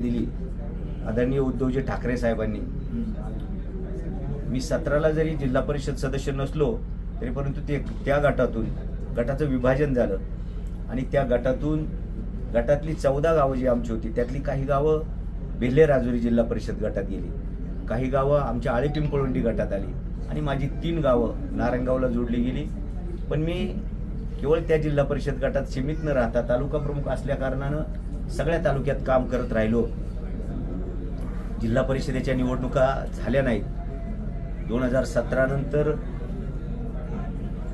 दिली आदरणीय उद्धवजी ठाकरे साहेबांनी। मी 17ला जरी जिल्हा परिषद सदस्य नसलो तरी परंतु त्या गटाचं विभाजन झालं आणि त्या गटातली 14 गावं जी आमची होती त्यातली काही गावं बेल्हे राजुरी जिल्हा परिषद गटात गेली, काही गावं आमच्या आळी पिंपळवंडी गटात आली आणि माझी 3 गावं नारायणगावला जोडली गेली। पण मी केवळ त्या जिल्हा परिषद गटात सीमित न राहता तालुका प्रमुख असल्या कारणानं सगळ्या तालुक्यात काम करत राहिलो। जिल्हा परिषदेच्या निवडणुका झाल्या नाहीत। 2017 नंतर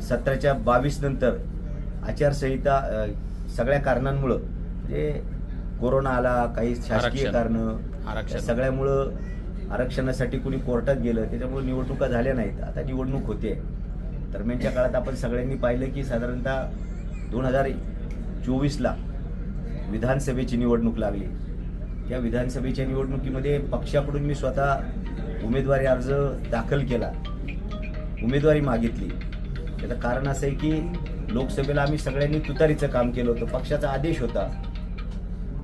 17च्या 22 नंतर आचारसंहिता सगळ्या कारणांमुळं म्हणजे कोरोना आला, काही शासकीय कारणं सगळ्यामुळं आरक्षणासाठी कुणी कोर्टात गेलं, त्याच्यामुळे निवडणुका झाल्या नाहीत। आता निवडणूक होते। दरम्यानच्या काळात आपण सगळ्यांनी पाहिलं की साधारणतः 2024ला विधानसभेची निवडणूक लागली। त्या विधानसभेच्या निवडणुकीमध्ये पक्षाकडून मी स्वतः उमेदवारी अर्ज दाखल केला, उमेदवारी मागितली। त्याचं कारण असं आहे की लोकसभेला आम्ही सगळ्यांनी तुतारीचं काम केलं होतं, पक्षाचा आदेश होता।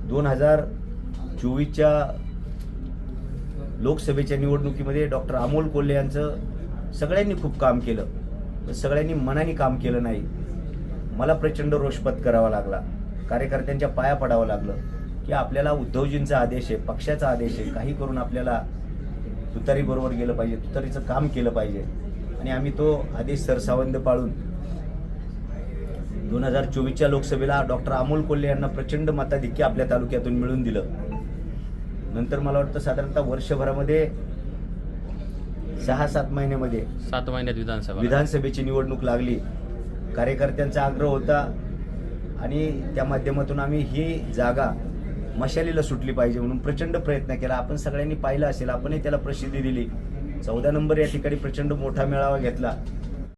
2024च्या लोकसभेच्या निवडणुकीमध्ये डॉक्टर अमोल कोल्हे यांचं सगळ्यांनी खूप काम केलं, पण सगळ्यांनी मनाने काम केलं नाही। मला प्रचंड रोष पत्करावा लागला, कार्यकर्त्यांच्या पाया पडावं लागलं की आपल्याला उद्धवजींचा आदेश आहे, पक्षाचा आदेश आहे, काही करून आपल्याला तुतारीबरोबर गेलं पाहिजे, तुतारीचं काम केलं पाहिजे। आणि आम्ही तो आदेश सरसावंद पाळून 2024च्या लोकसभेला डॉक्टर अमोल कोल्हे यांना प्रचंड मताधिक्य आपल्या तालुक्यातून मिळून दिलं। नंतर मला वाटतं साधारणतः वर्षभरामध्ये 6-7 महिन्यामध्ये 7 महिन्यात विधानसभेची निवडणूक लागली। कार्यकर्त्यांचा आग्रह होता आणि त्या माध्यमातून आम्ही ही जागा मशालीला सुटली पाहिजे म्हणून प्रचंड प्रयत्न केला। आपण सगळ्यांनी पाहिलं असेल, आपणही त्याला प्रसिद्धी दिली। 14 नंबर या ठिकाणी प्रचंड मोठा मेळावा घेतला